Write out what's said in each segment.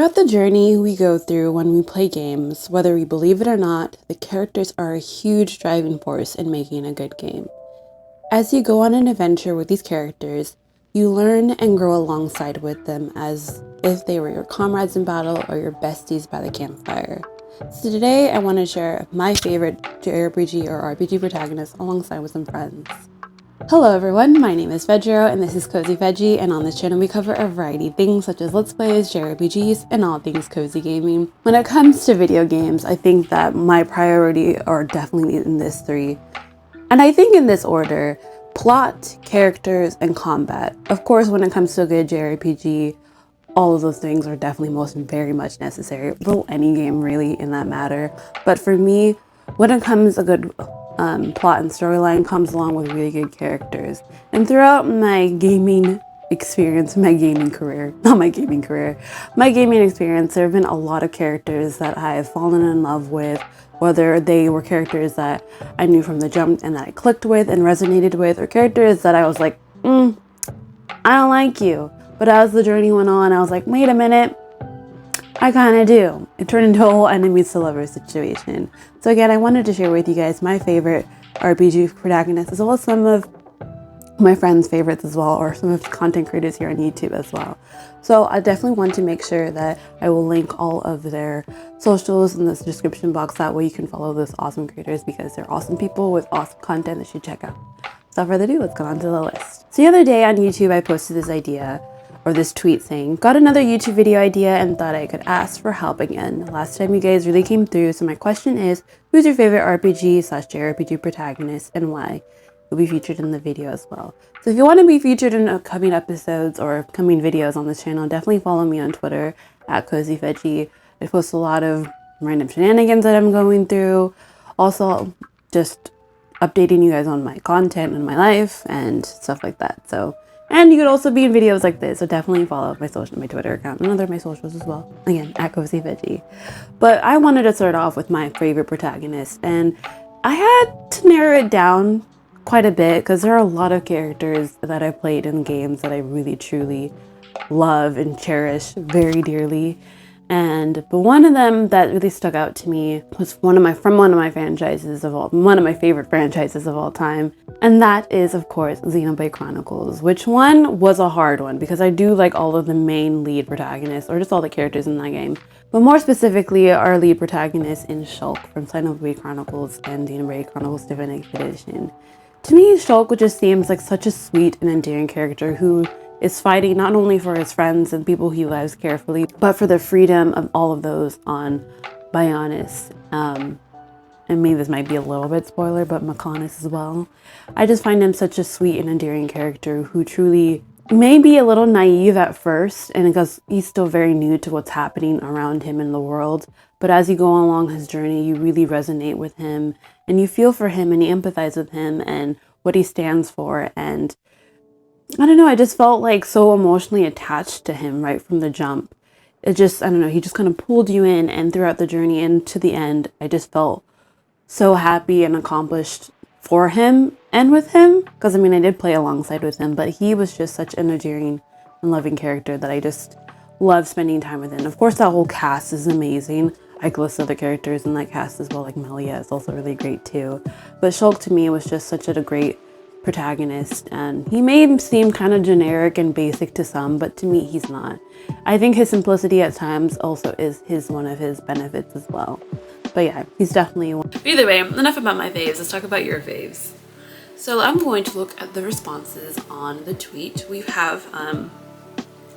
Throughout the journey we go through when we play games, whether we believe it or not, the characters are a huge driving force in making a good game. As you go on an adventure with these characters, you learn and grow alongside with them as if they were your comrades in battle or your besties by the campfire. So today I want to share my favorite JRPG or RPG protagonist alongside with some friends. Hello everyone, my name is Vegero and this is Cozy Veggie, and on this channel we cover a variety of things such as Let's Plays, JRPGs, and all things cozy gaming. When it comes to video games, I think that my priority are definitely in this three. And I think in this order: plot, characters, and combat. Of course, when it comes to a good JRPG, all of those things are definitely very much necessary. Well, any game really in that matter. But for me, when it comes a good plot and storyline comes along with really good characters. And throughout my gaming experience, my gaming experience, there have been a lot of characters that I have fallen in love with, whether they were characters that I knew from the jump and that I clicked with and resonated with, or characters that I was like, I don't like you. But as the journey went on, I was like, wait a minute, I kind of do. It turned into a whole enemies to lovers situation. So again, I wanted to share with you guys my favorite RPG protagonists, as well as some of my friends' favorites as well, or some of the content creators here on YouTube as well. So I definitely want to make sure that I will link all of their socials in this description box. That way you can follow those awesome creators, because they're awesome people with awesome content that you should check out. Without further ado, let's go on to the list. So the other day on YouTube, I posted this idea, or this tweet saying, got another YouTube video idea and thought I could ask for help again. Last time you guys really came through, so my question is, who's your favorite RPG/JRPG protagonist and why? Will be featured in the video as well. So if you want to be featured in upcoming episodes or upcoming videos on this channel, definitely follow me on Twitter at CozyVeggie. I post a lot of random shenanigans that I'm going through. Also, just updating you guys on my content and my life and stuff like that. And you could also be in videos like this, so definitely follow my Twitter account and my socials as well. Again, at CozyVeggie. But I wanted to start off with my favorite protagonist, and I had to narrow it down quite a bit because there are a lot of characters that I played in games that I really truly love and cherish very dearly. But one of them that really stuck out to me was one of my favorite franchises of all time, and that is of course Xenoblade Chronicles, which one was a hard one because I do like all of the main lead protagonists, or just all the characters in that game, but more specifically our lead protagonist in Shulk from Xenoblade Chronicles and Xenoblade Chronicles Definitive Edition. To me, Shulk just seems like such a sweet and endearing character who is fighting not only for his friends and people he loves carefully, but for the freedom of all of those on Bionis. And maybe this might be a little bit spoiler, but Maconis as well. I just find him such a sweet and endearing character who truly may be a little naive at first, and because he's still very new to what's happening around him in the world. But as you go along his journey, you really resonate with him, and you feel for him, and you empathize with him and what he stands for. And I don't know, I just felt like so emotionally attached to him right from the jump. He just kind of pulled you in, and throughout the journey and to the end, I just felt so happy and accomplished for him and with him. Because I did play alongside with him, but he was just such an endearing and loving character that I just love spending time with him. Of course, that whole cast is amazing. I could list other characters in that cast as well, like Melia is also really great too. But Shulk to me was just such a great protagonist, and he may seem kind of generic and basic to some, but to me he's not. I think his simplicity at times also is one of his benefits as well. But yeah, he's definitely one. But either way, enough about my faves, let's talk about your faves. So I'm going to look at the responses on the tweet. We have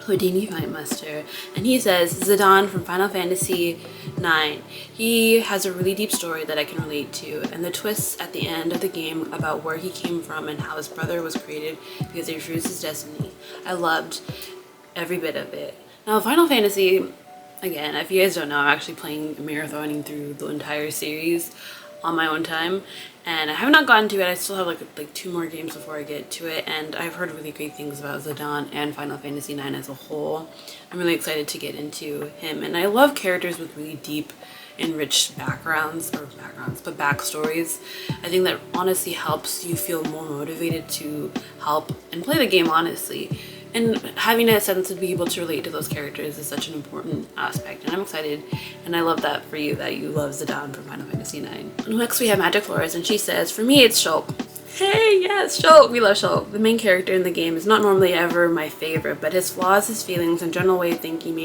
Houdini Fightmaster, and he says, Zidane from Final Fantasy IX. He has a really deep story that I can relate to, and the twists at the end of the game about where he came from and how his brother was created because he refused his destiny. I loved every bit of it. Now, Final Fantasy, again, if you guys don't know, I'm actually marathoning through the entire series on my own time, and I have not gotten to it. I still have like 2 more games before I get to it, and I've heard really great things about Zidane and Final Fantasy IX as a whole. I'm really excited to get into him, and I love characters with really deep and rich backstories. I think that honestly helps you feel more motivated to help and play the game honestly, and having a sense to be able to relate to those characters is such an important aspect, and I'm excited, and I love that for you, that you love Zidane from Final Fantasy IX. Next we have Magic Flores, and she says, for me it's Shulk. Hey, yes, Shulk! We love Shulk. The main character in the game is not normally ever my favorite, but his flaws, his feelings, and general way of thinking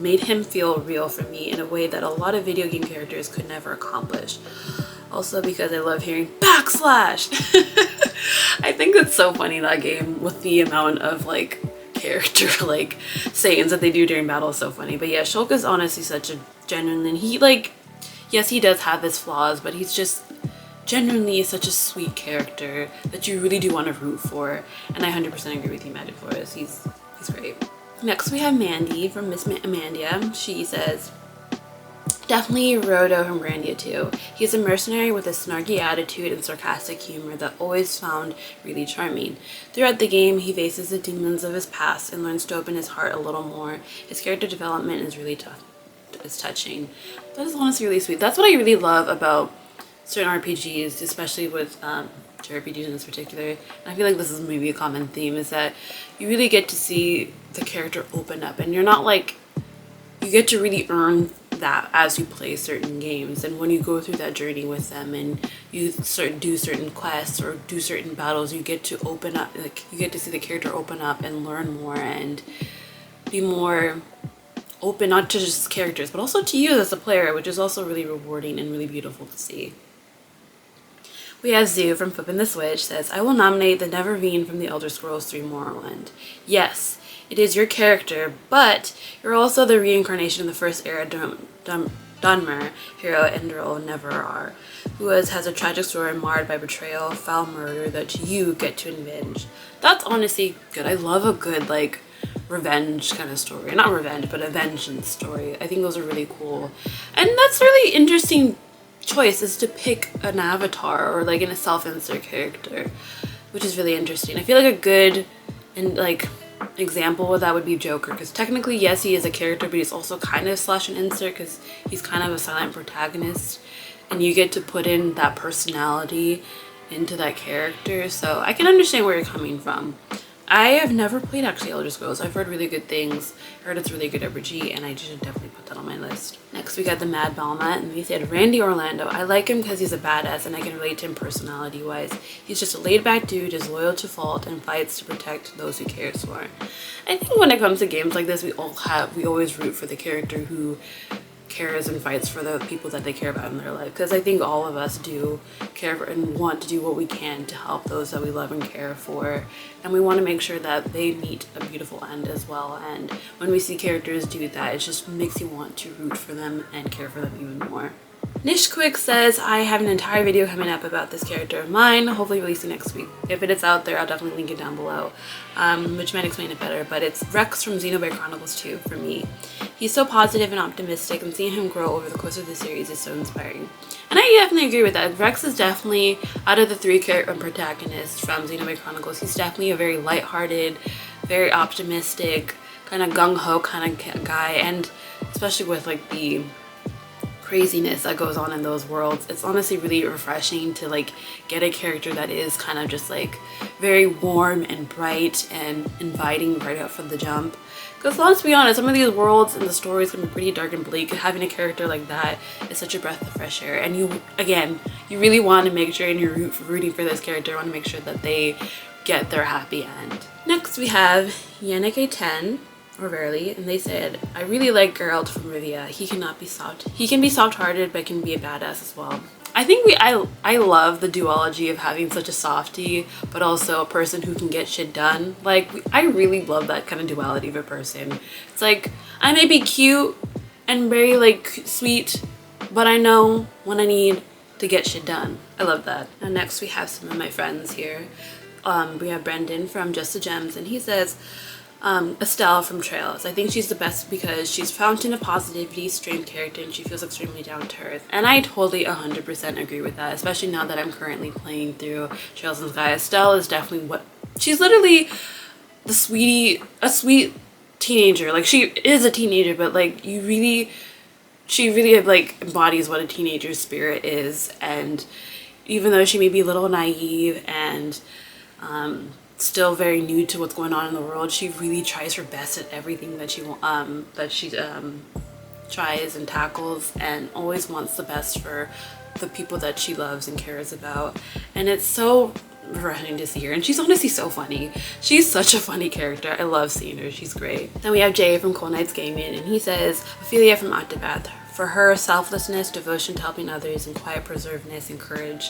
made him feel real for me in a way that a lot of video game characters could never accomplish. Also because I love hearing backslash! I think it's so funny, that game, with the amount of like character like sayings that they do during battle is so funny. But yeah, Shulk is honestly such a genuine, he like, yes, he does have his flaws, but he's just genuinely such a sweet character that you really do want to root for, and I 100% agree with you, Magic Flores. He's great. Next we have Mandy from Miss Amandia. She says, definitely Rodo from Grandia too. He's a mercenary with a snarky attitude and sarcastic humor that always found really charming. Throughout the game, he faces the demons of his past and learns to open his heart a little more. His character development is really tough. It's touching. That is honestly really sweet. That's what I really love about certain RPGs, especially with JRPGs in this particular. And I feel like this is maybe a common theme, is that you really get to see the character open up, and you're not like, you get to really earn that as you play certain games, and when you go through that journey with them and you do certain quests or do certain battles, you get to open up, like you get to see the character open up and learn more and be more open, not to just characters but also to you as a player, which is also really rewarding and really beautiful to see. We have Zoo from Flippin' the Switch says, I will nominate the Neverveen from the Elder Scrolls 3 Morrowind. Yes, it is your character, but you're also the reincarnation of the first era Dunmer hero Enderil Neverar, who has a tragic story marred by betrayal, foul murder that you get to avenge. That's honestly good. I love a good like revenge kind of story. Not revenge, but a vengeance story. I think those are really cool. And that's really interesting choice, is to pick an avatar or like in a self-insert character, which is really interesting. I feel like a good and like example of that would be Joker, because technically yes, he is a character, but he's also kind of slash an insert because he's kind of a silent protagonist, and you get to put in that personality into that character. So I can understand where you're coming from. I have never played actually Elder Scrolls. I've heard really good things. I heard it's really good RPG, and I should definitely put that on my list. Next we got the Mad Balma, and we said Randy Orlando. I like him because he's a badass and I can relate to him personality wise. He's just a laid back dude, is loyal to fault, and fights to protect those he cares for. I think when it comes to games like this, we always root for the character who cares and fights for the people that they care about in their life, because I think all of us do care for and want to do what we can to help those that we love and care for, and we want to make sure that they meet a beautiful end as well. And when we see characters do that, it just makes you want to root for them and care for them even more. Nishquick says, I have an entire video coming up about this character of mine, hopefully releasing next week. If it is out there, I'll definitely link it down below, which might explain it better, but it's Rex from Xenoblade Chronicles 2 for me. He's so positive and optimistic, and seeing him grow over the course of the series is so inspiring. And I definitely agree with that. Rex is definitely, out of the three protagonists from Xenoblade Chronicles, he's definitely a very lighthearted, very optimistic, kind of gung-ho kind of guy, and especially with like the craziness that goes on in those worlds, it's honestly really refreshing to like get a character that is kind of just like very warm and bright and inviting right out from the jump. Because let's be honest, some of these worlds and the stories can be pretty dark and bleak. Having a character like that is such a breath of fresh air, and you really want to make sure, and you're rooting for this character, want to make sure that they get their happy end. Next we have Yannick 10 or Verily, and they said, I really like Geralt from Rivia. He can be soft-hearted, but can be a badass as well. I think I love the duology of having such a softie, but also a person who can get shit done. Like, I really love that kind of duality of a person. It's like, I may be cute and very like sweet, but I know when I need to get shit done. I love that. And next we have some of my friends here. We have Brendan from Just the Gems, and he says, Estelle from Trails. I think she's the best because she's fountain of positivity, strength, character, and she feels extremely down to earth. And I totally 100% agree with that, especially now that I'm currently playing through Trails in the Sky. Estelle is definitely she's literally a sweet teenager. Like, she is a teenager, but like she really like embodies what a teenager's spirit is. And even though she may be a little naive and still very new to what's going on in the world, she really tries her best at everything that she tries and tackles, and always wants the best for the people that she loves and cares about. And it's so refreshing to see her, and she's honestly so funny. She's such a funny character. I love seeing her. She's great. Then we have Jay from Cold Nights Gaming, and he says Ophelia from Octopath. For her, selflessness, devotion to helping others, and quiet perseverance and courage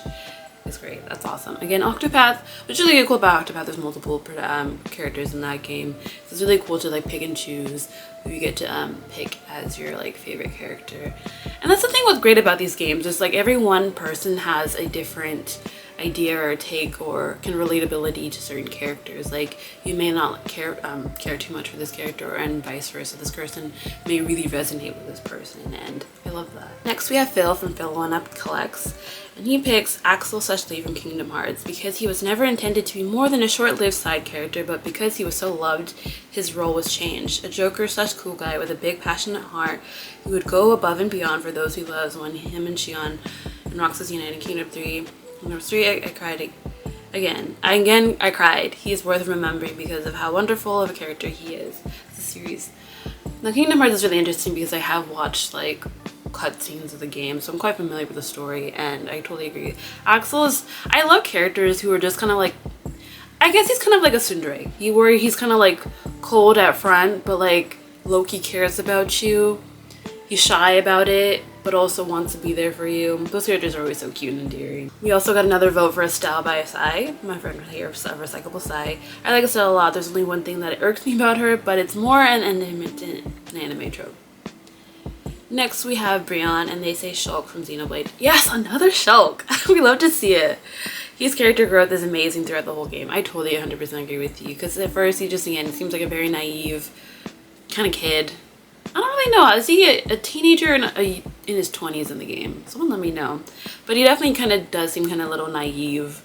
is great. That's awesome. Again, Octopath, which is really cool about Octopath, there's multiple characters in that game. So it's really cool to like pick and choose who you get to pick as your like favorite character. And that's the thing what's great about these games, is like every one person has a different idea or take or can relatability to certain characters. Like you may not care too much for this character, and vice versa. This person may really resonate with this person, and I love that. Next we have Phil from Phil One Up Collects, and he picks Axel Lee from Kingdom Hearts because he was never intended to be more than a short-lived side character, but because he was so loved, his role was changed. A joker / cool guy with a big passionate heart who would go above and beyond for those he loves. When him and Xion and Roxas united in Kingdom 3, Number 3, I cried again. I cried. He is worth remembering because of how wonderful of a character he is. It's a series. Now, Kingdom Hearts is really interesting because I have watched like cutscenes of the game, so I'm quite familiar with the story, and I totally agree. Axel is, I love characters who are just kind of like, I guess he's kind of like a tsundere. He's kind of like cold at front, but like low-key cares about you. He's shy about it, but also wants to be there for you. Those characters are always so cute and endearing. We also got another vote for Estelle by Sai, my friend here, Recyclable Sai. I like Estelle a lot. There's only one thing that irks me about her, but it's more an anime trope. Next we have Brian, and they say Shulk from Xenoblade. Yes, another Shulk. We love to see it. His character growth is amazing throughout the whole game. I totally 100% agree with you, because at first he just, again, seems like a very naive kind of kid. I don't really know. Is he a teenager in his 20s in the game? Someone let me know. But he definitely kind of does seem kind of a little naive.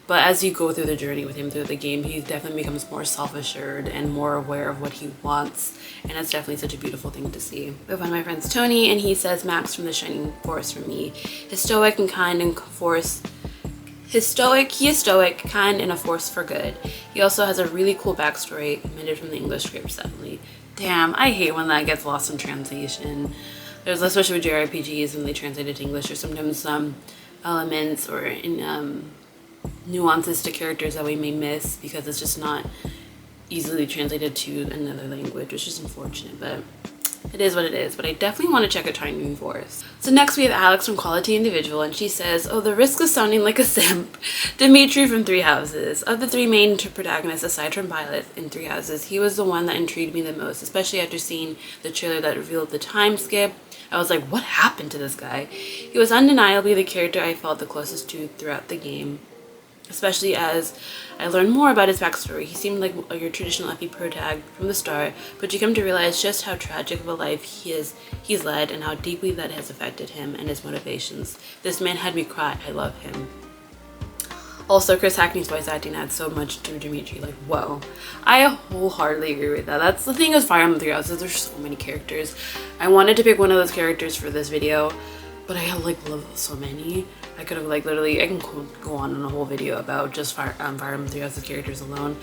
But as you go through the journey with him through the game, he definitely becomes more self-assured and more aware of what he wants. And that's definitely such a beautiful thing to see. We have one of my friends, Tony, and he says Max from The Shining Force for me. He is stoic, kind, and a force for good. He also has a really cool backstory, omitted from the English scripts, definitely. Damn, I hate when that gets lost in translation. There's, especially with JRPGs, when they translate it to English, or sometimes some elements or in nuances to characters that we may miss because it's just not easily translated to another language, which is unfortunate, but it is what it is. But I definitely want to check out Shining Force. So next we have Alex from Quality Individual, and she says, oh, the risk of sounding like a simp. Dimitri from Three Houses. Of the three main protagonists, aside from Violet in Three Houses, he was the one that intrigued me the most, especially after seeing the trailer that revealed the time skip. I was like, what happened to this guy? He was undeniably the character I felt the closest to throughout the game, especially as I learned more about his backstory. He seemed like your traditional FP protag from the start, but you come to realize just how tragic of a life he's led and how deeply that has affected him and his motivations. This man had me cry. I love him. Also, Chris Hackney's voice acting adds so much to Dimitri. Like, whoa. I wholeheartedly agree with that. That's the thing with Fire Emblem Three Houses. There's so many characters. I wanted to pick one of those characters for this video, but I like love so many. I could have like literally, I can go on a whole video about just Fire Emblem Three Houses characters alone.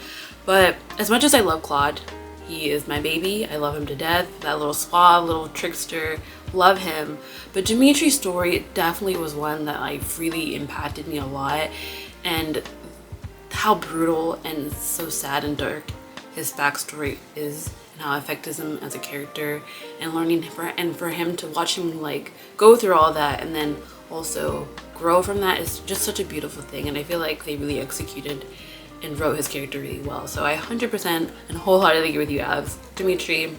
But as much as I love Claude, he is my baby. I love him to death. That little suave, little trickster, love him. But Dimitri's story definitely was one that like really impacted me a lot. And how brutal and so sad and dark his backstory is, and how it affected him as a character, and learning for him to watch him like go through all that and then also grow from that is just such a beautiful thing. And I feel like they really executed and wrote his character really well. So I 100% and wholeheartedly agree with you, Alex. Dimitri,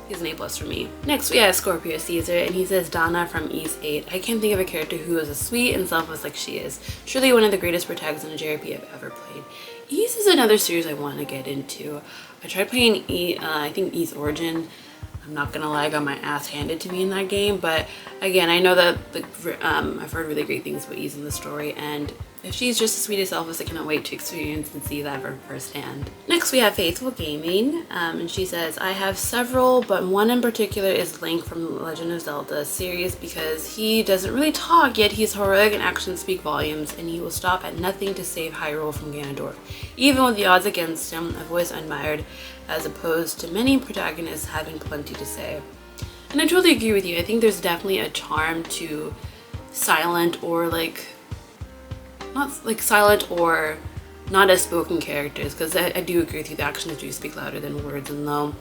he's an A+ for me. Next we have Scorpio Caesar, and he says Donna from Ys 8. I can't think of a character who is as sweet and selfless like she is. Truly one of the greatest protagonists in a JRPG I've ever played. Ys is another series I want to get into. I tried playing I think Ys Origin. I'm not gonna lie, I got my ass handed to me in that game, but again, I know that I've heard really great things about Ys in the story, and if she's just as sweet as Elvis, I cannot wait to experience and see that firsthand. Next we have Faithfulgaming, and she says, I have several, but one in particular is Link from the Legend of Zelda series because he doesn't really talk, yet he's heroic and actions speak volumes, and he will stop at nothing to save Hyrule from Ganondorf. Even with the odds against him, I've always admired, as opposed to many protagonists having plenty to say. And I totally agree with you. I think there's definitely a charm to silent or not silent or not as spoken characters, because I do agree with you, the actions do speak louder than words, and though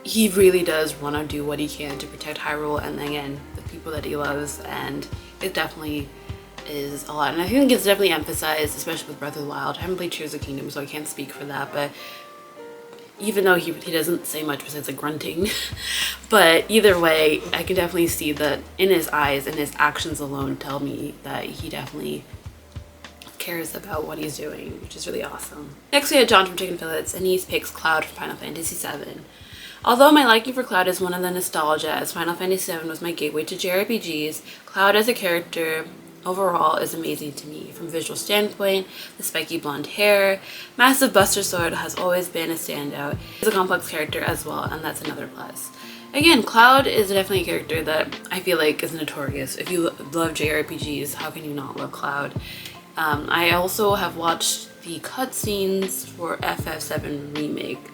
he really does want to do what he can to protect Hyrule and again the people that he loves, and it definitely is a lot. And I think it's definitely emphasized, especially with Breath of the Wild. I haven't played Tears of the Kingdom, so I can't speak for that, but even though he doesn't say much besides grunting, but either way, I can definitely see that in his eyes and his actions alone tell me that he definitely cares about what he's doing, which is really awesome. Next we have John from Chicken Fillets, and he picks Cloud from Final Fantasy VII. Although my liking for Cloud is one of the nostalgia, as Final Fantasy VII was my gateway to JRPGs, Cloud as a character overall is amazing to me. From a visual standpoint, the spiky blonde hair, massive Buster Sword has always been a standout. He's a complex character as well, and that's another plus. Again, Cloud is definitely a character that I feel like is notorious. If you love JRPGs, how can you not love Cloud? I also have watched the cutscenes for FF7 Remake.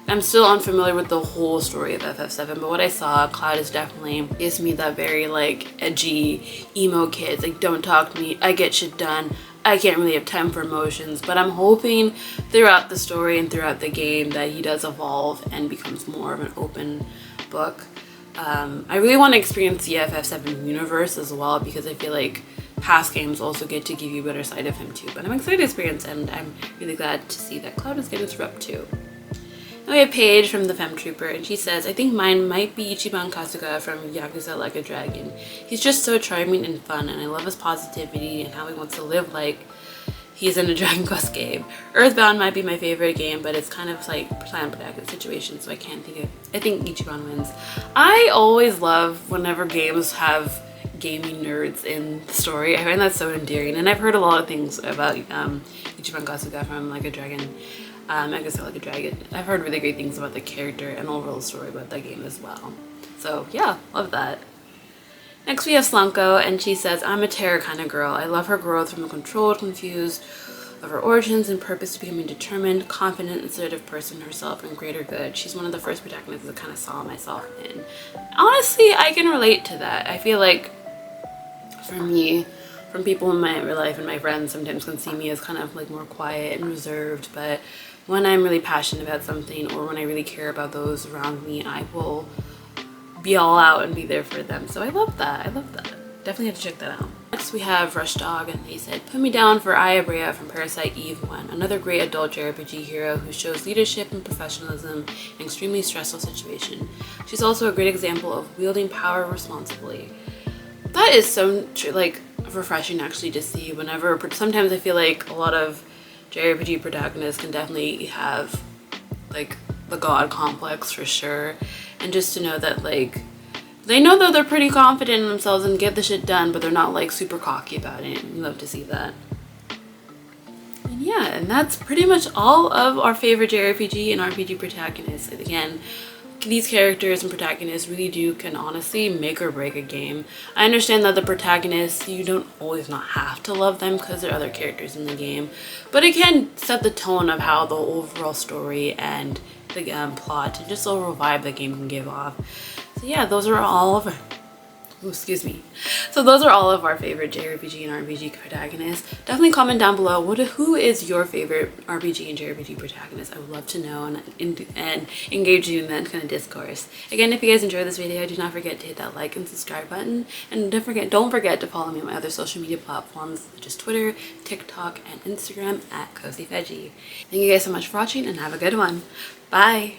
I'm still unfamiliar with the whole story of FF7, but what I saw, Cloud is definitely gives me that very like edgy emo kids, like don't talk to me, I get shit done, I can't really have time for emotions. But I'm hoping throughout the story and throughout the game that he does evolve and becomes more of an open book. I really want to experience the FF7 universe as well, because I feel like past games also get to give you a better side of him too. But I'm excited to experience, and I'm really glad to see that Cloud is getting his rep too. Now we have Paige from the Femme Trooper, and she says, I think mine might be Ichiban Kasuga from Yakuza Like a Dragon. He's just so charming and fun, and I love his positivity and how he wants to live like he's in a Dragon Quest game. Earthbound might be my favorite game, but it's kind of like planned protagonist situation, so I think Ichiban wins. I always love whenever games have gaming nerds in the story. I find that so endearing, and I've heard a lot of things about Ichiban Kasuga from Like a Dragon. I guess I Like a Dragon. I've heard really great things about the character and overall story about that game as well. So yeah, love that. Next we have Slunko, and she says, I'm a terror kind of girl. I love her growth from a controlled, confused, of her origins and purpose to becoming a determined, confident, assertive person herself and greater good. She's one of the first protagonists that kind of saw myself in. Honestly, I can relate to that. I feel like for me, from people in my real life and my friends sometimes can see me as kind of like more quiet and reserved, but when I'm really passionate about something or when I really care about those around me, I will be all out and be there for them. So I love that. I love that. Definitely have to check that out. Next we have RushDawg, and they said, put me down for Aya Brea from Parasite Eve 1, another great adult JRPG hero who shows leadership and professionalism in an extremely stressful situation. She's also a great example of wielding power responsibly. That is so like refreshing actually to see. Whenever sometimes I feel like a lot of JRPG protagonists can definitely have like the god complex for sure, and just to know that like they know that they're pretty confident in themselves and get the shit done, but they're not like super cocky about it. You love to see that. And yeah, and that's pretty much all of our favorite JRPG and RPG protagonists. And again, these characters and protagonists really can honestly make or break a game. I understand that the protagonists, you don't always not have to love them because there are other characters in the game, but it can set the tone of how the overall story and the plot and just the overall vibe the game can give off. So yeah, those are all of those are all of our favorite JRPG and RPG protagonists. Definitely comment down below who is your favorite RPG and JRPG protagonist. I would love to know and engage you in that kind of discourse. Again, if you guys enjoyed this video, do not forget to hit that like and subscribe button, and don't forget to follow me on my other social media platforms such as Twitter, TikTok, and Instagram at CozyVeggie. Thank you guys so much for watching, and have a good one. Bye!